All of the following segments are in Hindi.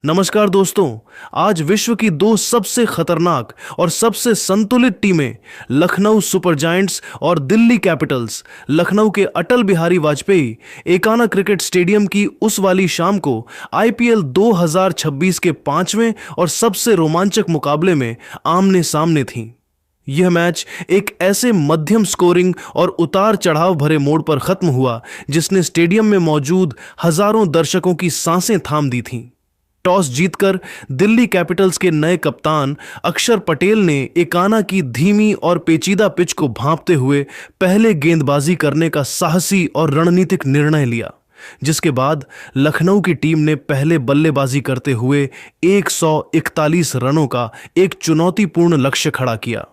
नमस्कार दोस्तों। आज विश्व की दो सबसे खतरनाक और सबसे संतुलित टीमें लखनऊ सुपर जायंट्स और दिल्ली कैपिटल्स लखनऊ के अटल बिहारी वाजपेयी एकाना क्रिकेट स्टेडियम की उस वाली शाम को आईपीएल 2026 के पांचवें और सबसे रोमांचक मुकाबले में आमने सामने थीं। यह मैच एक ऐसे मध्यम स्कोरिंग और उतार चढ़ाव भरे मोड़ पर खत्म हुआ जिसने स्टेडियम में मौजूद हजारों दर्शकों की सांसें थाम दी थीं। टॉस जीतकर दिल्ली कैपिटल्स के नए कप्तान अक्षर पटेल ने एकाना की धीमी और पेचीदा पिच को भांपते हुए पहले गेंदबाजी करने का साहसी और रणनीतिक निर्णय लिया, जिसके बाद लखनऊ की टीम ने पहले बल्लेबाजी करते हुए 141 रनों का एक चुनौतीपूर्ण लक्ष्य खड़ा किया।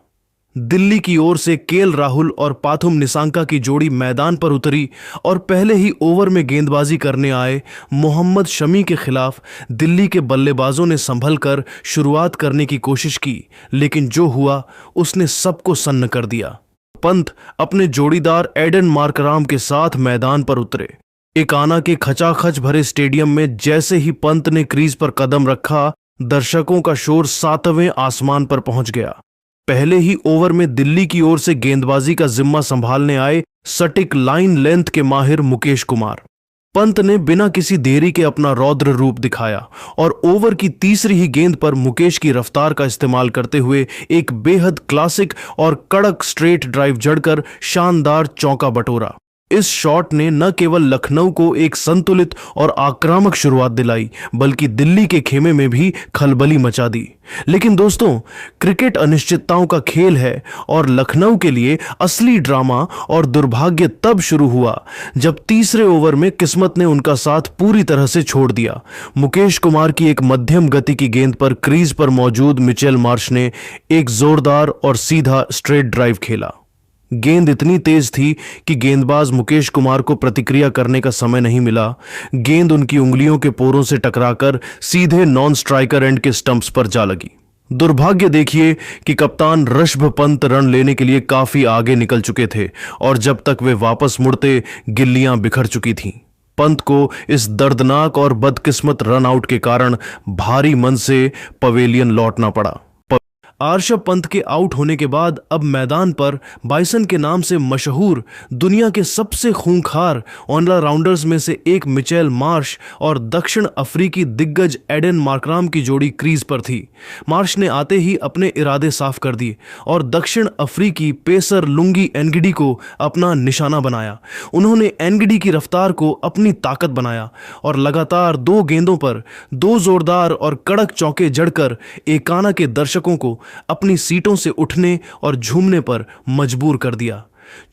दिल्ली की ओर से केएल राहुल और पाथुम निसांका की जोड़ी मैदान पर उतरी और पहले ही ओवर में गेंदबाजी करने आए मोहम्मद शमी के खिलाफ दिल्ली के बल्लेबाजों ने संभल कर शुरुआत करने की कोशिश की, लेकिन जो हुआ उसने सबको सन्न कर दिया। पंत अपने जोड़ीदार एडन मार्कराम के साथ मैदान पर उतरे। एकाना के खचाखच भरे स्टेडियम में जैसे ही पंत ने क्रीज पर कदम रखा, दर्शकों का शोर सातवें आसमान पर पहुंच गया। पहले ही ओवर में दिल्ली की ओर से गेंदबाजी का जिम्मा संभालने आए सटीक लाइन लेंथ के माहिर मुकेश कुमार। पंत ने बिना किसी देरी के अपना रौद्र रूप दिखाया और ओवर की तीसरी ही गेंद पर मुकेश की रफ्तार का इस्तेमाल करते हुए एक बेहद क्लासिक और कड़क स्ट्रेट ड्राइव जड़कर शानदार चौका बटोरा। इस शॉट ने न केवल लखनऊ को एक संतुलित और आक्रामक शुरुआत दिलाई, बल्कि दिल्ली के खेमे में भी खलबली मचा दी। लेकिन दोस्तों, क्रिकेट अनिश्चितताओं का खेल है और लखनऊ के लिए असली ड्रामा और दुर्भाग्य तब शुरू हुआ जब तीसरे ओवर में किस्मत ने उनका साथ पूरी तरह से छोड़ दिया। मुकेश कुमार की एक मध्यम गति की गेंद पर क्रीज पर मौजूद मिचेल मार्श ने एक जोरदार और सीधा स्ट्रेट ड्राइव खेला। गेंद इतनी तेज थी कि गेंदबाज मुकेश कुमार को प्रतिक्रिया करने का समय नहीं मिला। गेंद उनकी उंगलियों के पोरों से टकराकर सीधे नॉन स्ट्राइकर एंड के स्टंप्स पर जा लगी। दुर्भाग्य देखिए कि कप्तान ऋषभ पंत रन लेने के लिए काफी आगे निकल चुके थे और जब तक वे वापस मुड़ते गिल्लियां बिखर चुकी थीं। पंत को इस दर्दनाक और बदकिस्मत रन आउट के कारण भारी मन से पवेलियन लौटना पड़ा। ऋषभ पंत के आउट होने के बाद अब मैदान पर बाइसन के नाम से मशहूर दुनिया के सबसे खूंखार ऑलराउंडर्स में से एक मिचेल मार्श और दक्षिण अफ्रीकी दिग्गज एडन मार्कराम की जोड़ी क्रीज पर थी। मार्श ने आते ही अपने इरादे साफ कर दिए और दक्षिण अफ्रीकी पेसर लुंगी एनगिडी को अपना निशाना बनाया। उन्होंने एनगिडी की रफ्तार को अपनी ताकत बनाया और लगातार दो गेंदों पर दो जोरदार और कड़क चौके जड़कर एकाना के दर्शकों को अपनी सीटों से उठने और झूमने पर मजबूर कर दिया।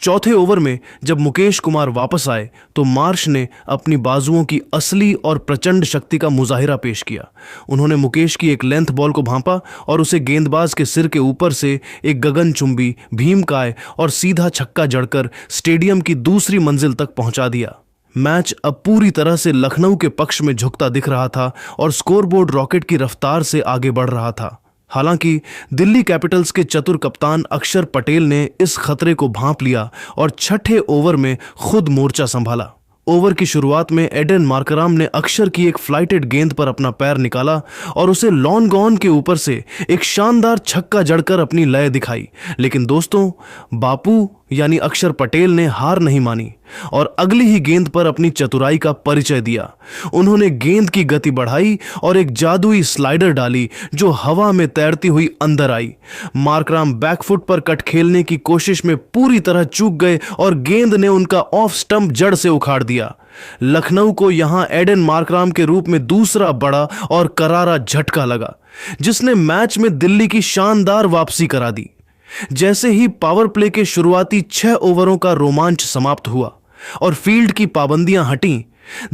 चौथे ओवर में जब मुकेश कुमार वापस आए तो मार्श ने अपनी बाजुओं की असली और प्रचंड शक्ति का मुजाहिरा पेश किया। उन्होंने मुकेश की एक लेंथ बॉल को भांपा और उसे गेंदबाज के सिर के ऊपर से एक गगनचुंबी भीमकाय और सीधा छक्का जड़कर स्टेडियम की दूसरी मंजिल तक पहुंचा दिया। मैच अब पूरी तरह से लखनऊ के पक्ष में झुकता दिख रहा था और स्कोरबोर्ड रॉकेट की रफ्तार से आगे बढ़ रहा था। हालांकि दिल्ली कैपिटल्स के चतुर कप्तान अक्षर पटेल ने इस खतरे को भांप लिया और छठे ओवर में खुद मोर्चा संभाला। ओवर की शुरुआत में एडन मार्कराम ने अक्षर की एक फ्लाइटेड गेंद पर अपना पैर निकाला और उसे लॉन गॉन के ऊपर से एक शानदार छक्का जड़कर अपनी लय दिखाई। लेकिन दोस्तों, बापू यानी अक्षर पटेल ने हार नहीं मानी और अगली ही गेंद पर अपनी चतुराई का परिचय दिया। उन्होंने गेंद की गति बढ़ाई और एक जादुई स्लाइडर डाली जो हवा में तैरती हुई अंदर आई। मार्कराम बैकफुट पर कट खेलने की कोशिश में पूरी तरह चूक गए और गेंद ने उनका ऑफ स्टंप जड़ से उखाड़ दिया। लखनऊ को यहां एडन मार्कराम के रूप में दूसरा बड़ा और करारा झटका लगा, जिसने मैच में दिल्ली की शानदार वापसी करा दी। जैसे ही पावर प्ले के शुरुआती 6 ओवरों का रोमांच समाप्त हुआ और फील्ड की पाबंदियां हटीं,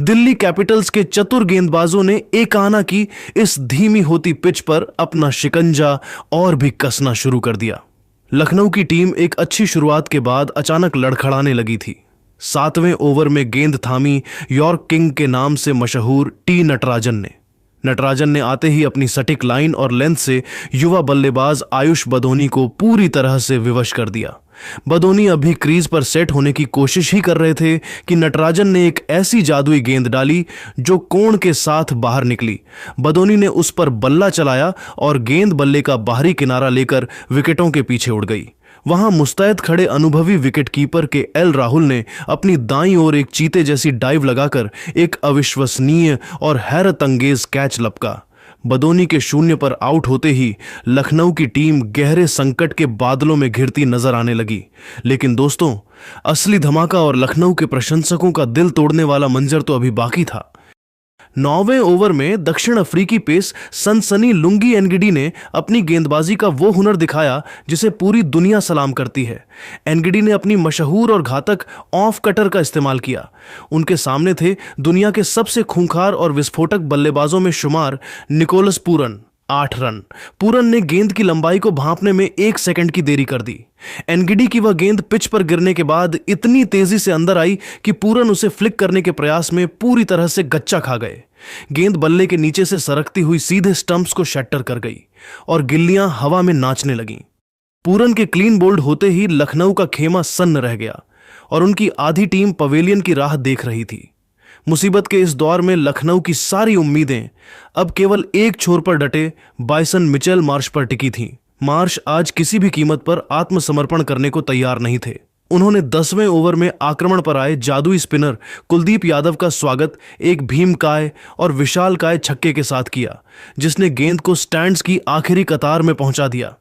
दिल्ली कैपिटल्स के चतुर गेंदबाजों ने एकाना की इस धीमी होती पिच पर अपना शिकंजा और भी कसना शुरू कर दिया। लखनऊ की टीम एक अच्छी शुरुआत के बाद अचानक लड़खड़ाने लगी थी। 7वें ओवर में गेंद थामी यॉर्क किंग के नाम से मशहूर टी नटराजन ने। नटराजन ने आते ही अपनी सटीक लाइन और लेंथ से युवा बल्लेबाज आयुष बदोनी को पूरी तरह से विवश कर दिया। बदोनी अभी क्रीज पर सेट होने की कोशिश ही कर रहे थे कि नटराजन ने एक ऐसी जादुई गेंद डाली जो कोण के साथ बाहर निकली। बदोनी ने उस पर बल्ला चलाया और गेंद बल्ले का बाहरी किनारा लेकर विकेटों के पीछे उड़ गई। वहां मुस्तैद खड़े अनुभवी विकेटकीपर के एल राहुल ने अपनी दाईं ओर एक चीते जैसी डाइव लगाकर एक अविश्वसनीय और हैरत अंगेज कैच लपका। बदोनी के शून्य पर आउट होते ही लखनऊ की टीम गहरे संकट के बादलों में घिरती नजर आने लगी। लेकिन दोस्तों, असली धमाका और लखनऊ के प्रशंसकों का दिल तोड़ने वाला मंजर तो अभी बाकी था। 9वें ओवर में दक्षिण अफ्रीकी पेस सनसनी लुंगी एनगिडी ने अपनी गेंदबाजी का वो हुनर दिखाया जिसे पूरी दुनिया सलाम करती है। एनगिडी ने अपनी मशहूर और घातक ऑफ कटर का इस्तेमाल किया। उनके सामने थे दुनिया के सबसे खूंखार और विस्फोटक बल्लेबाजों में शुमार निकोलस पूरन, 8 रन। पूरन ने गेंद की लंबाई को भांपने में 1 सेकंड की देरी कर दी। एनगिडी की वह गेंद पिच पर गिरने के बाद इतनी तेजी से अंदर आई कि पूरन उसे फ्लिक करने के प्रयास में पूरी तरह से गच्चा खा गए। गेंद बल्ले के नीचे से सरकती हुई सीधे स्टंप्स को शट्टर कर गई और गिल्लियां हवा में नाचने लगीं। पूरन के क्लीन बोल्ड होते ही लखनऊ का खेमा सन्न रह गया और उनकी आधी टीम पवेलियन की राह देख रही थी। मुसीबत के इस दौर में लखनऊ की सारी उम्मीदें अब केवल एक छोर पर डटे बाइसन मिचेल मार्श पर टिकी थीं। मार्श आज किसी भी कीमत पर आत्मसमर्पण करने को तैयार नहीं थे। उन्होंने 10वें ओवर में आक्रमण पर आए जादुई स्पिनर कुलदीप यादव का स्वागत एक भीमकाय और विशालकाय छक्के के साथ किया, जिसने गेंद को स्टैंड्स की आखिरी कतार में पहुंचा दिया।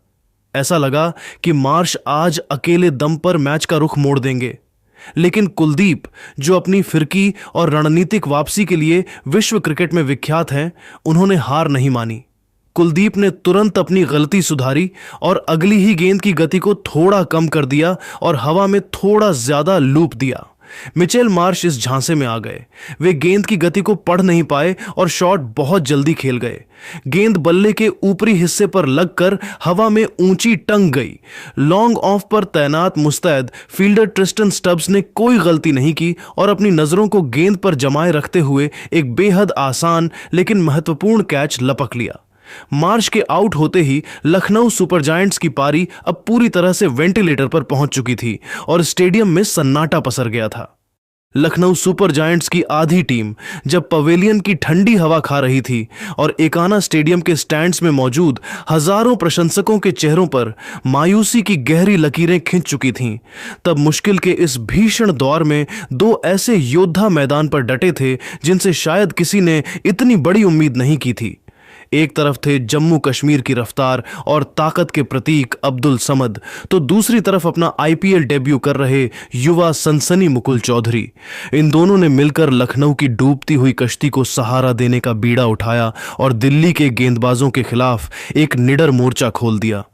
ऐसा लगा कि मार्श आज अकेले दम पर मैच का रुख मोड़ देंगे, लेकिन कुलदीप, जो अपनी फिरकी और रणनीतिक वापसी के लिए विश्व क्रिकेट में विख्यात हैं, उन्होंने हार नहीं मानी। कुलदीप ने तुरंत अपनी गलती सुधारी और अगली ही गेंद की गति को थोड़ा कम कर दिया और हवा में थोड़ा ज्यादा लूप दिया। मिचेल मार्श इस झांसे में आ गए। वे गेंद की गति को पढ़ नहीं पाए और शॉट बहुत जल्दी खेल गए। गेंद बल्ले के ऊपरी हिस्से पर लगकर हवा में ऊंची टंग गई। लॉन्ग ऑफ पर तैनात मुस्तैद फील्डर ट्रिस्टन स्टब्स ने कोई गलती नहीं की और अपनी नजरों को गेंद पर जमाए रखते हुए एक बेहद आसान लेकिन महत्वपूर्ण कैच लपक लिया। मार्श के आउट होते ही लखनऊ सुपर जायंट्स की पारी अब पूरी तरह से वेंटिलेटर पर पहुंच चुकी थी और स्टेडियम में सन्नाटा पसर गया था। लखनऊ सुपर जायंट्स की आधी टीम जब पवेलियन की ठंडी हवा खा रही थी और एकाना स्टेडियम के स्टैंड्स में मौजूद हजारों प्रशंसकों के चेहरों पर मायूसी की गहरी लकीरें खिंच चुकी थीं, तब मुश्किल के इस भीषण दौर में 2 ऐसे योद्धा मैदान पर डटे थे जिनसे शायद किसी ने इतनी बड़ी उम्मीद नहीं की थी। एक तरफ थे जम्मू कश्मीर की रफ्तार और ताकत के प्रतीक अब्दुल समद, तो दूसरी तरफ अपना आईपीएल डेब्यू कर रहे युवा सनसनी मुकुल चौधरी। इन दोनों ने मिलकर लखनऊ की डूबती हुई कश्ती को सहारा देने का बीड़ा उठाया और दिल्ली के गेंदबाजों के खिलाफ एक निडर मोर्चा खोल दिया।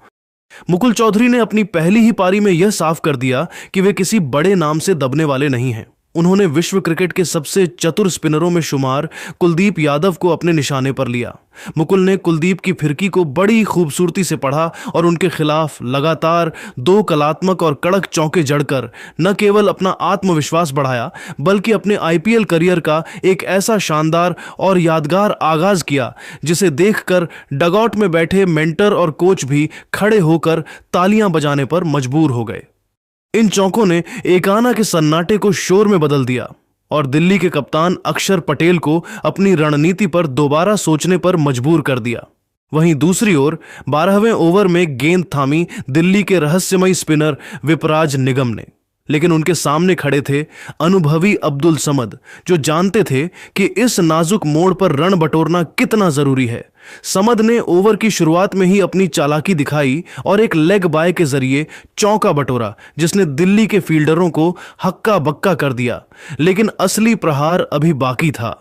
मुकुल चौधरी ने अपनी पहली ही पारी में यह साफ कर दिया कि वे किसी बड़े नाम से दबने वाले नहीं हैं। उन्होंने विश्व क्रिकेट के सबसे चतुर स्पिनरों में शुमार कुलदीप यादव को अपने निशाने पर लिया। मुकुल ने कुलदीप की फिरकी को बड़ी खूबसूरती से पढ़ा और उनके खिलाफ लगातार 2 कलात्मक और कड़क चौके जड़कर न केवल अपना आत्मविश्वास बढ़ाया, बल्कि अपने आईपीएल करियर का एक ऐसा शानदार और यादगार आगाज किया जिसे देखकर डगआउट में बैठे मेंटर और कोच भी खड़े होकर तालियां बजाने पर मजबूर हो गए। इन चौकों ने एकाना के सन्नाटे को शोर में बदल दिया और दिल्ली के कप्तान अक्षर पटेल को अपनी रणनीति पर दोबारा सोचने पर मजबूर कर दिया। वहीं दूसरी ओर 12वें ओवर में गेंद थामी दिल्ली के रहस्यमयी स्पिनर विपराज निगम ने, लेकिन उनके सामने खड़े थे अनुभवी अब्दुल समद, जो जानते थे कि इस नाजुक मोड़ पर रन बटोरना कितना जरूरी है। समद ने ओवर की शुरुआत में ही अपनी चालाकी दिखाई और एक लेग बाय के जरिए चौका बटोरा, जिसने दिल्ली के फील्डरों को हक्का बक्का कर दिया। लेकिन असली प्रहार अभी बाकी था।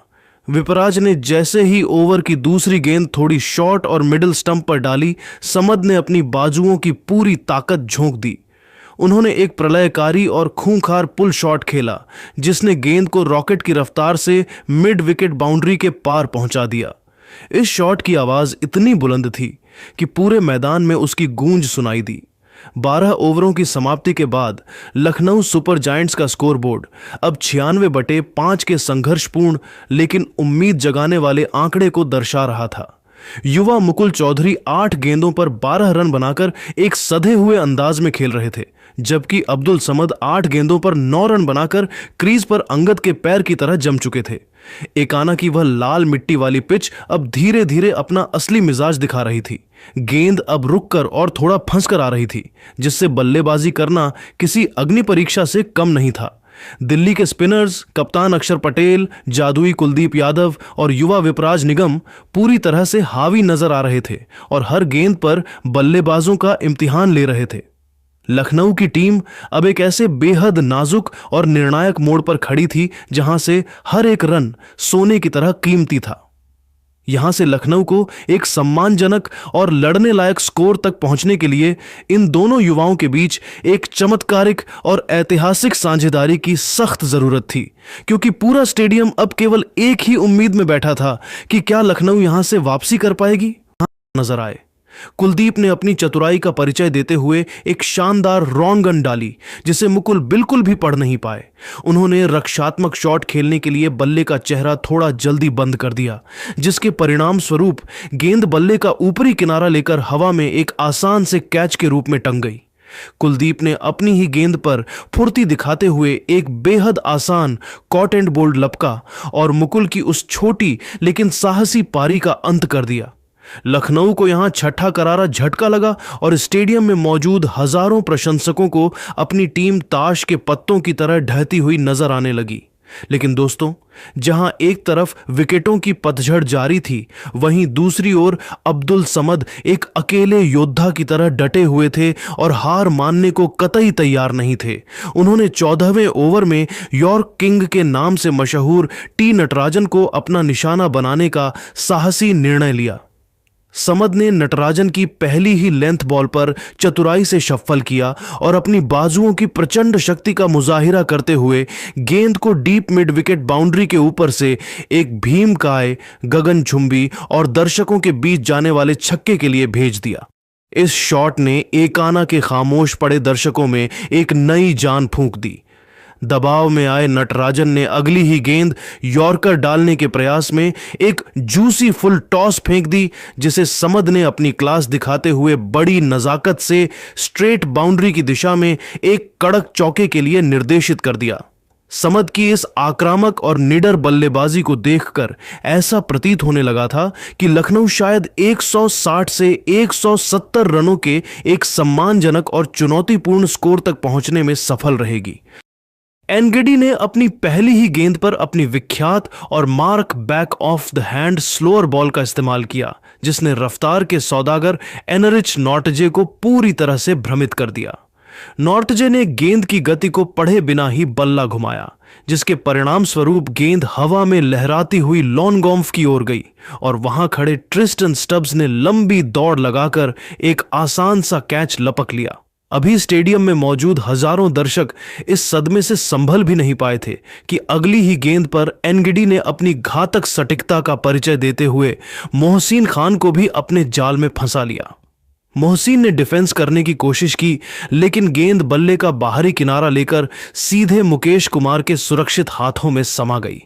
विपराज ने जैसे ही ओवर की दूसरी गेंद थोड़ी शॉर्ट और मिडिल स्टंप पर डाली, समद ने अपनी बाजुओं की पूरी ताकत झोंक दी। उन्होंने एक प्रलयकारी और खूंखार पुल शॉट खेला, जिसने गेंद को रॉकेट की रफ्तार से मिड विकेट बाउंड्री के पार पहुंचा दिया। इस शॉट की आवाज इतनी बुलंद थी कि पूरे मैदान में उसकी गूंज सुनाई दी। 12 ओवरों की समाप्ति के बाद लखनऊ सुपर जायंट्स का स्कोरबोर्ड अब 96/5 के संघर्षपूर्ण लेकिन उम्मीद जगाने वाले आंकड़े को दर्शा रहा था। युवा मुकुल चौधरी 8 गेंदों पर 12 रन बनाकर एक सधे हुए अंदाज में खेल रहे थे, जबकि अब्दुल समद 8 गेंदों पर 9 रन बनाकर क्रीज पर अंगद के पैर की तरह जम चुके थे। एकाना की वह लाल मिट्टी वाली पिच अब धीरे धीरे अपना असली मिजाज दिखा रही थी। गेंद अब रुककर और थोड़ा फंसकर आ रही थी, जिससे बल्लेबाजी करना किसी अग्नि परीक्षा से कम नहीं था। दिल्ली के स्पिनर्स कप्तान अक्षर पटेल, जादुई कुलदीप यादव और युवा विपराज निगम पूरी तरह से हावी नजर आ रहे थे और हर गेंद पर बल्लेबाजों का इम्तिहान ले रहे थे। लखनऊ की टीम अब एक ऐसे बेहद नाजुक और निर्णायक मोड़ पर खड़ी थी जहां से हर एक रन सोने की तरह कीमती था। यहां से लखनऊ को एक सम्मानजनक और लड़ने लायक स्कोर तक पहुंचने के लिए इन दोनों युवाओं के बीच एक चमत्कारिक और ऐतिहासिक साझेदारी की सख्त जरूरत थी, क्योंकि पूरा स्टेडियम अब केवल एक ही उम्मीद में बैठा था कि क्या लखनऊ यहां से वापसी कर पाएगी। नजर आए कुलदीप ने अपनी चतुराई का परिचय देते हुए एक शानदार रॉन्ग गन डाली, जिसे मुकुल बिल्कुल भी पढ़ नहीं पाए। उन्होंने रक्षात्मक शॉट खेलने के लिए बल्ले का चेहरा थोड़ा जल्दी बंद कर दिया, जिसके परिणाम स्वरूप गेंद बल्ले का ऊपरी किनारा लेकर हवा में एक आसान से कैच के रूप में टंग गई। कुलदीप ने अपनी ही गेंद पर फुर्ती दिखाते हुए एक बेहद आसान कॉट एंड बोल्ड लपका और मुकुल की उस छोटी लेकिन साहसी पारी का अंत कर दिया। लखनऊ को यहां छठा करारा झटका लगा और स्टेडियम में मौजूद हजारों प्रशंसकों को अपनी टीम ताश के पत्तों की तरह ढहती हुई नजर आने लगी। लेकिन दोस्तों, जहां एक तरफ विकेटों की पतझड़ जारी थी, वहीं दूसरी ओर अब्दुल समद एक अकेले योद्धा की तरह डटे हुए थे और हार मानने को कतई तैयार नहीं थे। उन्होंने 14वें ओवर में यॉर्क किंग के नाम से मशहूर टी नटराजन को अपना निशाना बनाने का साहसी निर्णय लिया। समद ने नटराजन की पहली ही लेंथ बॉल पर चतुराई से शफ्फल किया और अपनी बाजुओं की प्रचंड शक्ति का मुजाहिरा करते हुए गेंद को डीप मिड विकेट बाउंड्री के ऊपर से एक भीमकाय, गगनचुंबी और दर्शकों के बीच जाने वाले छक्के के लिए भेज दिया। इस शॉट ने एकाना के खामोश पड़े दर्शकों में एक नई जान फूंक दी। दबाव में आए नटराजन ने अगली ही गेंद यॉर्कर डालने के प्रयास में एक जूसी फुल टॉस फेंक दी, जिसे समद ने अपनी क्लास दिखाते हुए बड़ी नजाकत से स्ट्रेट बाउंड्री की दिशा में एक कड़क चौके के लिए निर्देशित कर दिया। समद की इस आक्रामक और निडर बल्लेबाजी को देखकर ऐसा प्रतीत होने लगा था कि लखनऊ शायद 160 से 170 रनों के एक सम्मानजनक और चुनौतीपूर्ण स्कोर तक पहुंचने में सफल रहेगी। एनगिडी ने अपनी पहली ही गेंद पर अपनी विख्यात और mark back of the hand slower ball का इस्तेमाल किया, जिसने रफ्तार के सौदागर एनरिच नॉर्टजे को पूरी तरह से भ्रमित कर दिया। नॉर्टजे ने गेंद की गति को पढ़े बिना ही बल्ला घुमाया, जिसके परिणाम स्वरूप गेंद हवा में लहराती हुई लॉन्गॉम्फ की ओर गई और वहां खड़े ट्रिस्टन स्टब्स ने लंबी दौड़ लगाकर एक आसान सा कैच लपक लिया। अभी स्टेडियम में मौजूद हजारों दर्शक इस सदमे से संभल भी नहीं पाए थे कि अगली ही गेंद पर एनगिडी ने अपनी घातक सटीकता का परिचय देते हुए मोहसिन खान को भी अपने जाल में फंसा लिया। मोहसिन ने डिफेंस करने की कोशिश की, लेकिन गेंद बल्ले का बाहरी किनारा लेकर सीधे मुकेश कुमार के सुरक्षित हाथों में समा गई।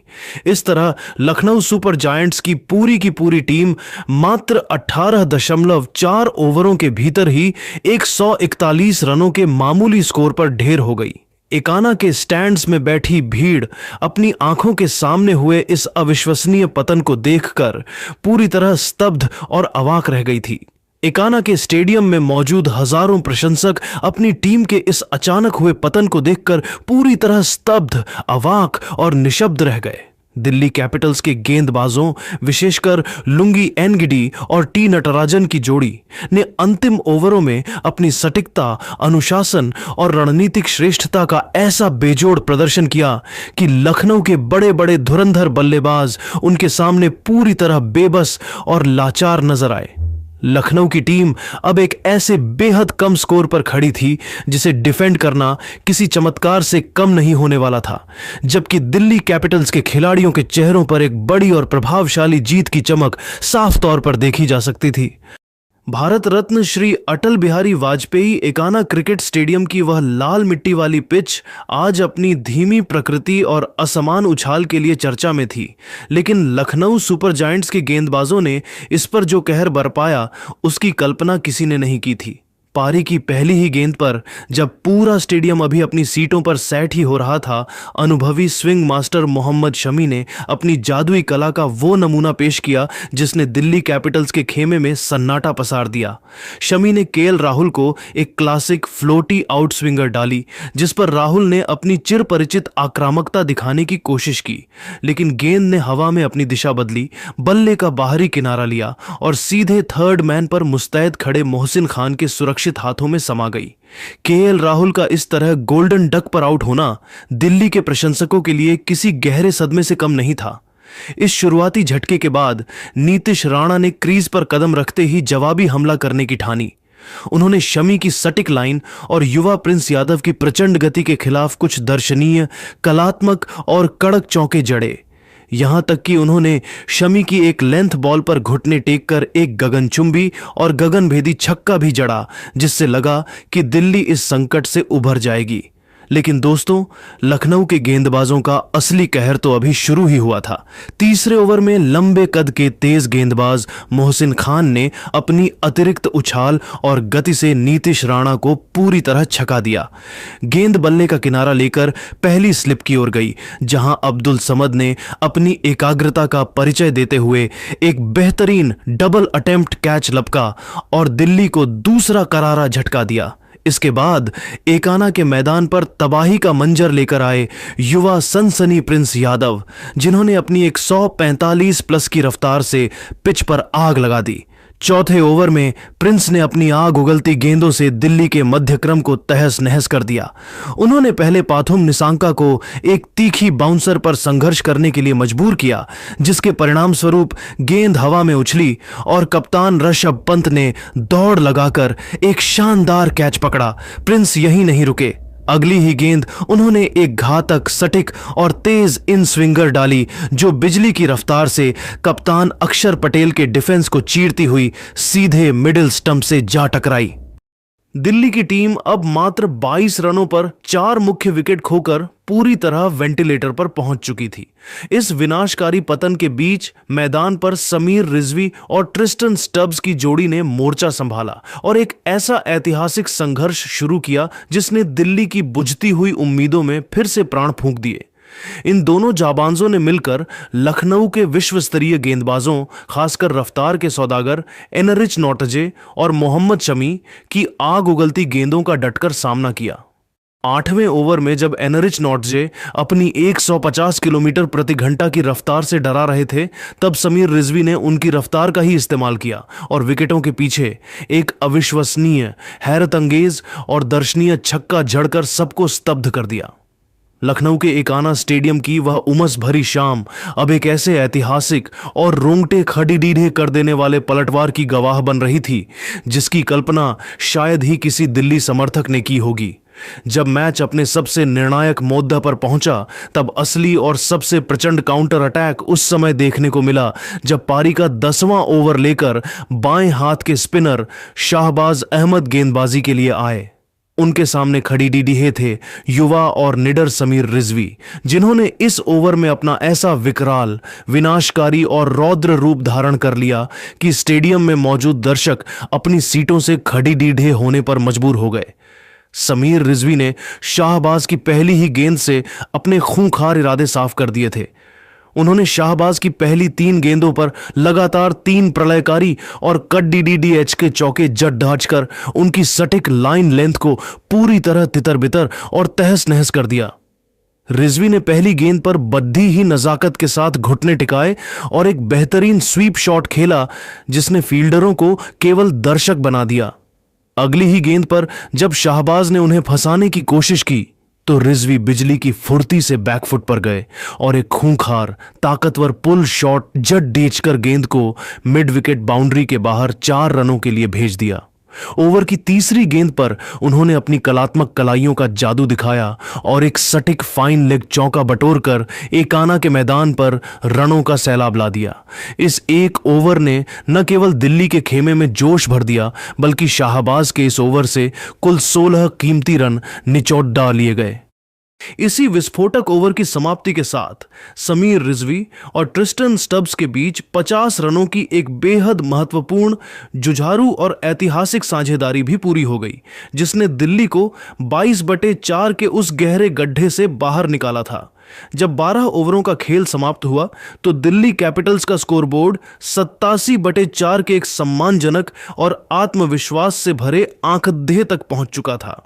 इस तरह लखनऊ सुपर जायंट्स की पूरी टीम मात्र 18.4 ओवरों के भीतर ही 141 रनों के मामूली स्कोर पर ढेर हो गई। एकाना के स्टैंड्स में बैठी भीड़ अपनी आंखों के सामने हुए इस अविश्वसनीय पतन को देखकर पूरी तरह स्तब्ध और अवाक रह गई थी। एकाना के स्टेडियम में मौजूद हजारों प्रशंसक अपनी टीम के इस अचानक हुए पतन को देखकर पूरी तरह स्तब्ध, अवाक और निशब्द रह गए। दिल्ली कैपिटल्स के गेंदबाजों, विशेषकर लुंगी एनगिडी और टी नटराजन की जोड़ी ने अंतिम ओवरों में अपनी सटीकता, अनुशासन और रणनीतिक श्रेष्ठता का ऐसा बेजोड़ प्रदर्शन किया कि लखनऊ के बड़े बड़े धुरंधर बल्लेबाज उनके सामने पूरी तरह बेबस और लाचार नजर आए। लखनऊ की टीम अब एक ऐसे बेहद कम स्कोर पर खड़ी थी जिसे डिफेंड करना किसी चमत्कार से कम नहीं होने वाला था, जबकि दिल्ली कैपिटल्स के खिलाड़ियों के चेहरों पर एक बड़ी और प्रभावशाली जीत की चमक साफ तौर पर देखी जा सकती थी। भारत रत्न श्री अटल बिहारी वाजपेयी एकाना क्रिकेट स्टेडियम की वह लाल मिट्टी वाली पिच आज अपनी धीमी प्रकृति और असमान उछाल के लिए चर्चा में थी, लेकिन लखनऊ सुपर जायंट्स के गेंदबाजों ने इस पर जो कहर बरपाया उसकी कल्पना किसी ने नहीं की थी। पारी की पहली ही गेंद पर जब पूरा स्टेडियम अभी अपनी सीटों पर सेट ही हो रहा था, अनुभवी स्विंग मास्टर मोहम्मद शमी ने अपनी जादुई कला का वो नमूना पेश किया जिसने दिल्ली कैपिटल्स के खेमे में सन्नाटा पसार दिया। शमी ने केएल राहुल को एक क्लासिक फ्लोटी आउट स्विंगर डाली, जिस पर राहुल ने अपनी चिरपरिचित आक्रामकता दिखाने की कोशिश की, लेकिन गेंद ने हवा में अपनी दिशा बदली, बल्ले का बाहरी किनारा लिया और सीधे थर्ड मैन पर मुस्तैद खड़े मोहसिन खान के सुरक्षित हाथों में समा गई। केएल राहुल का इस तरह गोल्डन डक पर आउट होना दिल्ली के प्रशंसकों के लिए किसी गहरे सदमे से कम नहीं था। इस शुरुआती झटके के बाद नीतीश राणा ने क्रीज पर कदम रखते ही जवाबी हमला करने की ठानी। उन्होंने शमी की सटीक लाइन और युवा प्रिंस यादव की प्रचंड गति के खिलाफ कुछ दर्शनीय, कलात्मक और कड़क चौके जड़े। यहां तक कि उन्होंने शमी की एक लेंथ बॉल पर घुटने टेक कर एक गगनचुंबी और गगनभेदी छक्का भी जड़ा, जिससे लगा कि दिल्ली इस संकट से उभर जाएगी। लेकिन दोस्तों, लखनऊ के गेंदबाजों का असली कहर तो अभी शुरू ही हुआ था। तीसरे ओवर में लंबे कद के तेज गेंदबाज मोहसिन खान ने अपनी अतिरिक्त उछाल और गति से नीतीश राणा को पूरी तरह छका दिया। गेंद बल्ले का किनारा लेकर पहली स्लिप की ओर गई, जहां अब्दुल समद ने अपनी एकाग्रता का परिचय देते हुए एक बेहतरीन डबल अटेम्प्ट कैच लपका और दिल्ली को दूसरा करारा झटका दिया। इसके बाद एकाना के मैदान पर तबाही का मंजर लेकर आए युवा सनसनी प्रिंस यादव, जिन्होंने अपनी 145 प्लस की रफ्तार से पिच पर आग लगा दी। चौथे ओवर में प्रिंस ने अपनी आग उगलती गेंदों से दिल्ली के मध्यक्रम को तहस नहस कर दिया। उन्होंने पहले पाथुम निसांका को एक तीखी बाउंसर पर संघर्ष करने के लिए मजबूर किया, जिसके परिणाम स्वरूप गेंद हवा में उछली और कप्तान ऋषभ पंत ने दौड़ लगाकर एक शानदार कैच पकड़ा। प्रिंस यहीं नहीं रुके, अगली ही गेंद उन्होंने एक घातक, सटीक और तेज इन स्विंगर डाली, जो बिजली की रफ्तार से कप्तान अक्षर पटेल के डिफेंस को चीरती हुई सीधे मिडिल स्टंप से जा टकराई। दिल्ली की टीम अब मात्र 22 रनों पर 4 मुख्य विकेट खोकर पूरी तरह वेंटिलेटर पर पहुंच चुकी थी। इस विनाशकारी पतन के बीच मैदान पर समीर रिजवी और ट्रिस्टन स्टब्स की जोड़ी ने मोर्चा संभाला और एक ऐसा ऐतिहासिक संघर्ष शुरू किया जिसने दिल्ली की बुझती हुई उम्मीदों में फिर से प्राण फूंक दिए। इन दोनों जाबांजों ने मिलकर लखनऊ के विश्व स्तरीय गेंदबाजों, खासकर रफ्तार के सौदागर एनरिच नॉटजे और मोहम्मद शमी की आग उगलती गेंदों का डटकर सामना किया। 8वें ओवर में जब एनरिच नॉटजे अपनी 150 किलोमीटर प्रति घंटा की रफ्तार से डरा रहे थे, तब समीर रिजवी ने उनकी रफ्तार का ही इस्तेमाल किया और विकेटों के पीछे एक अविश्वसनीय, हैरत अंगेज और दर्शनीय छक्का जड़कर सबको स्तब्ध कर दिया। लखनऊ के एकाना स्टेडियम की वह उमस भरी शाम अब एक ऐसे ऐतिहासिक और रोंगटे खड़ीडीढ़े कर देने वाले पलटवार की गवाह बन रही थी, जिसकी कल्पना शायद ही किसी दिल्ली समर्थक ने की होगी। जब मैच अपने सबसे निर्णायक मोद्दा पर पहुंचा, तब असली और सबसे प्रचंड काउंटर अटैक उस समय देखने को मिला जब पारी का 10वां ओवर लेकर बाएं हाथ के स्पिनर शाहबाज अहमद गेंदबाजी के लिए आए। उनके सामने खड़ी डीडीहे थे युवा और निडर समीर रिजवी, जिन्होंने इस ओवर में अपना ऐसा विकराल, विनाशकारी और रौद्र रूप धारण कर लिया कि स्टेडियम में मौजूद दर्शक अपनी सीटों से खड़ी डीडे होने पर मजबूर हो गए। समीर रिजवी ने शाहबाज की पहली ही गेंद से अपने खूंखार इरादे साफ कर दिए थे। उन्होंने शाहबाज की पहली 3 गेंदों पर लगातार 3 प्रलयकारी और कट डीडीएच के चौके जड़ डांचकर उनकी सटीक लाइन लेंथ को पूरी तरह तितर-बितर और तहस नहस कर दिया। रिजवी ने पहली गेंद पर बद्धी ही नजाकत के साथ घुटने टिकाए और एक बेहतरीन स्वीप शॉट खेला, जिसने फील्डरों को केवल दर्शक बना दिया। अगली ही गेंद पर जब शाहबाज ने उन्हें फंसाने की कोशिश की, तो रिजवी बिजली की फुर्ती से बैकफुट पर गए और एक खूंखार, ताकतवर पुल शॉट जड़ डीचकर गेंद को मिड विकेट बाउंड्री के बाहर 4 रनों के लिए भेज दिया। ओवर की तीसरी गेंद पर उन्होंने अपनी कलात्मक कलाइयों का जादू दिखाया और एक सटीक फाइन लेग चौका बटोरकर एकाना के मैदान पर रनों का सैलाब ला दिया। इस एक ओवर ने न केवल दिल्ली के खेमे में जोश भर दिया, बल्कि शाहबाज के इस ओवर से कुल 16 कीमती रन निचोड़ डाल लिए गए। इसी विस्फोटक ओवर की समाप्ति के साथ समीर रिजवी और ट्रिस्टन स्टब्स के बीच 50 रनों की एक बेहद महत्वपूर्ण, जुझारू और ऐतिहासिक साझेदारी भी पूरी हो गई, जिसने दिल्ली को 22/4 के उस गहरे गड्ढे से बाहर निकाला था। जब 12 ओवरों का खेल समाप्त हुआ तो दिल्ली कैपिटल्स का स्कोरबोर्ड 87/4 के एक सम्मानजनक और आत्मविश्वास से भरे आंखदेह तक पहुंच चुका था।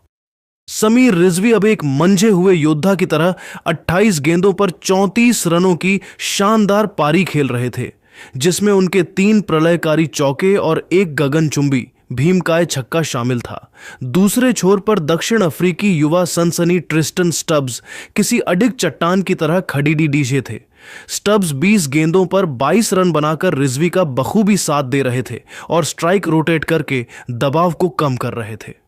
समीर रिजवी अब एक मंझे हुए योद्धा की तरह 28 गेंदों पर 34 रनों की शानदार पारी खेल रहे थे, जिसमें उनके 3 प्रलयकारी चौके और एक गगनचुंबी भीमकाय छक्का शामिल था। दूसरे छोर पर दक्षिण अफ्रीकी युवा सनसनी ट्रिस्टन स्टब्स किसी अडिग चट्टान की तरह खड़ीडीडीजे थे। स्टब्स 20 गेंदों पर 22 रन बनाकर रिजवी का बखूबी साथ दे रहे थे और स्ट्राइक रोटेट करके दबाव को कम कर रहे थे।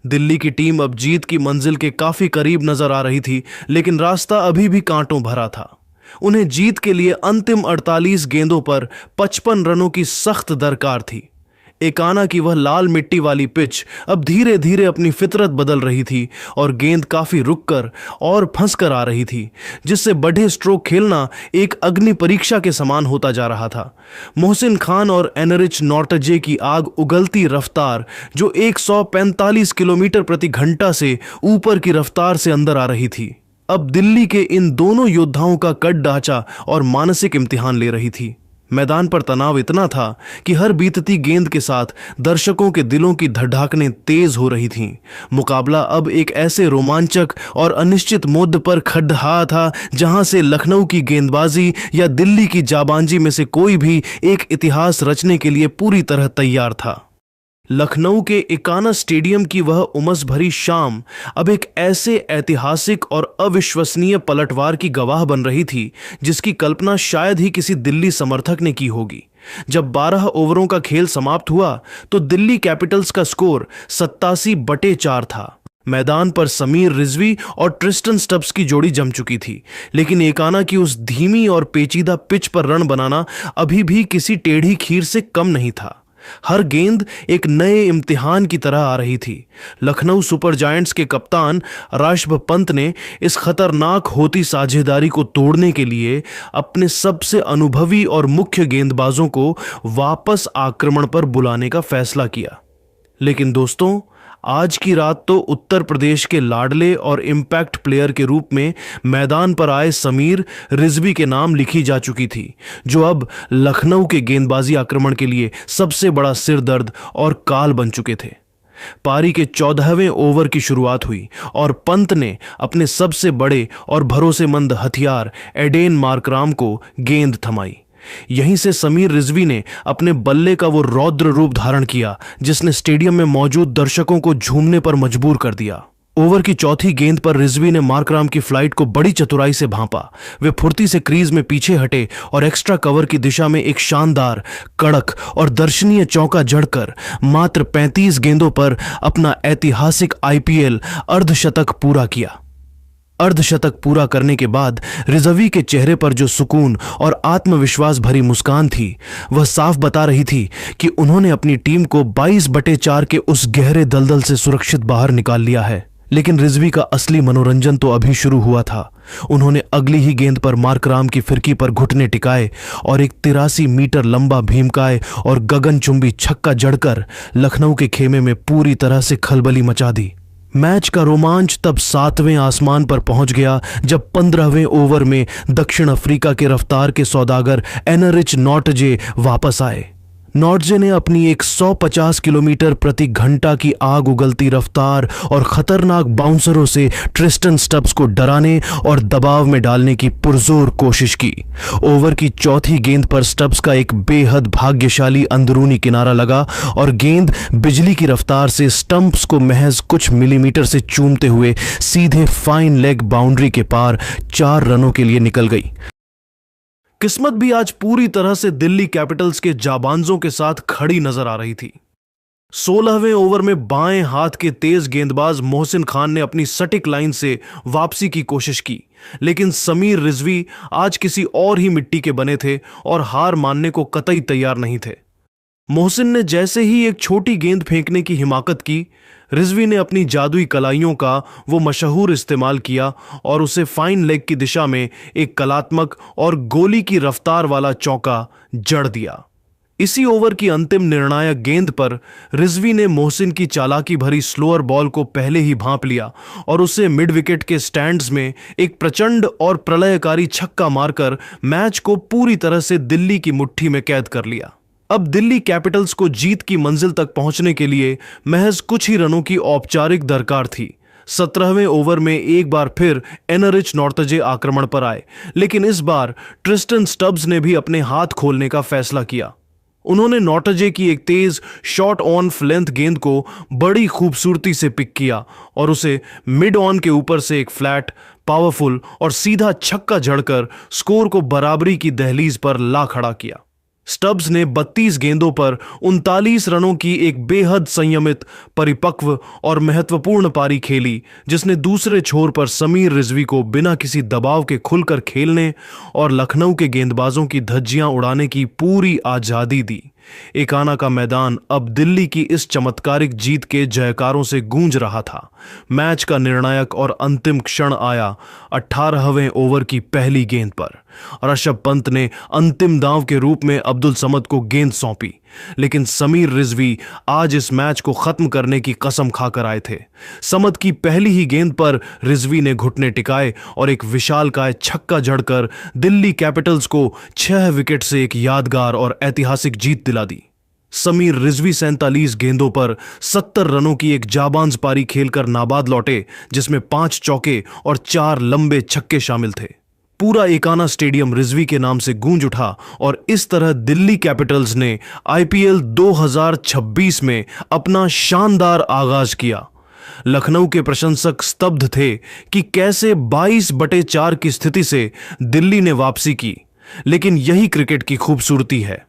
दिल्ली की टीम अब जीत की मंजिल के काफी करीब नजर आ रही थी, लेकिन रास्ता अभी भी कांटों भरा था। उन्हें जीत के लिए अंतिम 48 गेंदों पर 55 रनों की सख्त दरकार थी। एकाना की वह लाल मिट्टी वाली पिच अब धीरे धीरे अपनी फितरत बदल रही थी और गेंद काफी रुककर और फंसकर आ रही थी, जिससे बढ़े स्ट्रोक खेलना एक अग्नि परीक्षा के समान होता जा रहा था। मोहसिन खान और एनरिच नॉर्टजे की आग उगलती रफ्तार, जो 145 किलोमीटर प्रति घंटा से ऊपर की रफ्तार से अंदर आ रही थी, अब दिल्ली के इन दोनों योद्धाओं का कद ढांचा और मानसिक इम्तिहान ले रही थी। मैदान पर तनाव इतना था कि हर बीतती गेंद के साथ दर्शकों के दिलों की धड़ाकनें तेज हो रही थीं। मुकाबला अब एक ऐसे रोमांचक और अनिश्चित मोड़ पर खड़ा था जहां से लखनऊ की गेंदबाजी या दिल्ली की जाबांजी में से कोई भी एक इतिहास रचने के लिए पूरी तरह तैयार था। लखनऊ के एकाना स्टेडियम की वह उमस भरी शाम अब एक ऐसे ऐतिहासिक और अविश्वसनीय पलटवार की गवाह बन रही थी जिसकी कल्पना शायद ही किसी दिल्ली समर्थक ने की होगी। जब 12 ओवरों का खेल समाप्त हुआ तो दिल्ली कैपिटल्स का स्कोर 87/4 था। मैदान पर समीर रिजवी और ट्रिस्टन स्टब्स की जोड़ी जम चुकी थी, लेकिन एकाना की उस धीमी और पेचीदा पिच पर रन बनाना अभी भी किसी टेढ़ी खीर से कम नहीं था। हर गेंद एक नए इम्तिहान की तरह आ रही थी। लखनऊ सुपर जायंट्स के कप्तान ऋषभ पंत ने इस खतरनाक होती साझेदारी को तोड़ने के लिए अपने सबसे अनुभवी और मुख्य गेंदबाजों को वापस आक्रमण पर बुलाने का फैसला किया। लेकिन दोस्तों, आज की रात तो उत्तर प्रदेश के लाडले और इम्पैक्ट प्लेयर के रूप में मैदान पर आए समीर रिजवी के नाम लिखी जा चुकी थी, जो अब लखनऊ के गेंदबाजी आक्रमण के लिए सबसे बड़ा सिरदर्द और काल बन चुके थे। पारी के 14वें ओवर की शुरुआत हुई और पंत ने अपने सबसे बड़े और भरोसेमंद हथियार एडेन मार्कराम को गेंद थमाई। यहीं से समीर रिजवी ने अपने बल्ले का वो रौद्र रूप धारण किया जिसने स्टेडियम में मौजूद दर्शकों को झूमने पर मजबूर कर दिया। ओवर की चौथी गेंद पर रिजवी ने मार्कराम की फ्लाइट को बड़ी चतुराई से भांपा। वे फुर्ती से क्रीज में पीछे हटे और एक्स्ट्रा कवर की दिशा में एक शानदार, कड़क और दर्शनीय चौका जड़कर मात्र 35 गेंदों पर अपना ऐतिहासिक IPL अर्धशतक पूरा किया। अर्धशतक पूरा करने के बाद रिजवी के चेहरे पर जो सुकून और आत्मविश्वास भरी मुस्कान थी, वह साफ बता रही थी कि उन्होंने अपनी टीम को 22/4 के उस गहरे दलदल से सुरक्षित बाहर निकाल लिया है। लेकिन रिजवी का असली मनोरंजन तो अभी शुरू हुआ था। उन्होंने अगली ही गेंद पर मार्कराम की फिरकी पर घुटने टिकाए और एक 83 मीटर लंबा भीमकाय और गगनचुंबी छक्का जड़कर लखनऊ के खेमे में पूरी तरह से खलबली मचा दी। मैच का रोमांच तब 7वें आसमान पर पहुंच गया जब 15वें ओवर में दक्षिण अफ्रीका के रफ्तार के सौदागर एनरिच नॉर्टजे वापस आए। नॉर्टजे ने अपनी 150 किलोमीटर प्रति घंटा की आग उगलती रफ्तार और खतरनाक बाउंसरों से ट्रिस्टन स्टब्स को डराने और दबाव में डालने की पुरजोर कोशिश की। ओवर की चौथी गेंद पर स्टब्स का एक बेहद भाग्यशाली अंदरूनी किनारा लगा और गेंद बिजली की रफ्तार से स्टंप्स को महज कुछ मिलीमीटर से चूमते हुए सीधे फाइन लेग बाउंड्री के पार 4 रनों के लिए निकल गई। किस्मत भी आज पूरी तरह से दिल्ली कैपिटल्स के जाबांजों के साथ खड़ी नजर आ रही थी। 16वें ओवर में बाएं हाथ के तेज गेंदबाज मोहसिन खान ने अपनी सटीक लाइन से वापसी की कोशिश की, लेकिन समीर रिजवी आज किसी और ही मिट्टी के बने थे और हार मानने को कतई तैयार नहीं थे। मोहसिन ने जैसे ही एक छोटी गेंद फेंकने की हिमाकत की, रिजवी ने अपनी जादुई कलाइयों का वो मशहूर इस्तेमाल किया और उसे फाइन लेग की दिशा में एक कलात्मक और गोली की रफ्तार वाला चौका जड़ दिया। इसी ओवर की अंतिम निर्णायक गेंद पर रिजवी ने मोहसिन की चालाकी भरी स्लोअर बॉल को पहले ही भांप लिया और उसे मिड विकेट के स्टैंड्स में एक प्रचंड और प्रलयकारी छक्का मारकर मैच को पूरी तरह से दिल्ली की मुट्ठी में कैद कर लिया। अब दिल्ली कैपिटल्स को जीत की मंजिल तक पहुंचने के लिए महज कुछ ही रनों की औपचारिक दरकार थी। 17वें ओवर में एक बार फिर एनरिच नॉर्थजे आक्रमण पर आए, लेकिन इस बार ट्रिस्टन स्टब्स ने भी अपने हाथ खोलने का फैसला किया। उन्होंने नॉर्थजे की एक तेज शॉर्ट ऑन लेंथ गेंद को बड़ी खूबसूरती से पिक किया और उसे मिड ऑन के ऊपर से एक फ्लैट, पावरफुल और सीधा छक्का जड़कर स्कोर को बराबरी की दहलीज पर ला खड़ा किया। स्टब्स ने 32 गेंदों पर 39 रनों की एक बेहद संयमित, परिपक्व और महत्वपूर्ण पारी खेली, जिसने दूसरे छोर पर समीर रिजवी को बिना किसी दबाव के खुलकर खेलने और लखनऊ के गेंदबाजों की धज्जियां उड़ाने की पूरी आजादी दी। एकाना का मैदान अब दिल्ली की इस चमत्कारिक जीत के जयकारों से गूंज रहा था। मैच का निर्णायक और अंतिम क्षण आया 18वें ओवर की पहली गेंद पर। ऋषभ पंत ने अंतिम दांव के रूप में अब्दुल समद को गेंद सौंपी, लेकिन समीर रिजवी आज इस मैच को खत्म करने की कसम खाकर आए थे। समद की पहली ही गेंद पर रिजवी ने घुटने टिकाए और एक विशालकाय छक्का जड़कर दिल्ली कैपिटल्स को 6 विकेट से एक यादगार और ऐतिहासिक जीत दिला दी। समीर रिजवी 47 गेंदों पर 70 रनों की एक जाबांज पारी खेलकर नाबाद लौटे, जिसमें 5 चौके और 4 लंबे छक्के शामिल थे। पूरा एकाना स्टेडियम रिजवी के नाम से गूंज उठा और इस तरह दिल्ली कैपिटल्स ने आईपीएल 2026 में अपना शानदार आगाज किया। लखनऊ के प्रशंसक स्तब्ध थे कि कैसे 22/4 की स्थिति से दिल्ली ने वापसी की, लेकिन यही क्रिकेट की खूबसूरती है।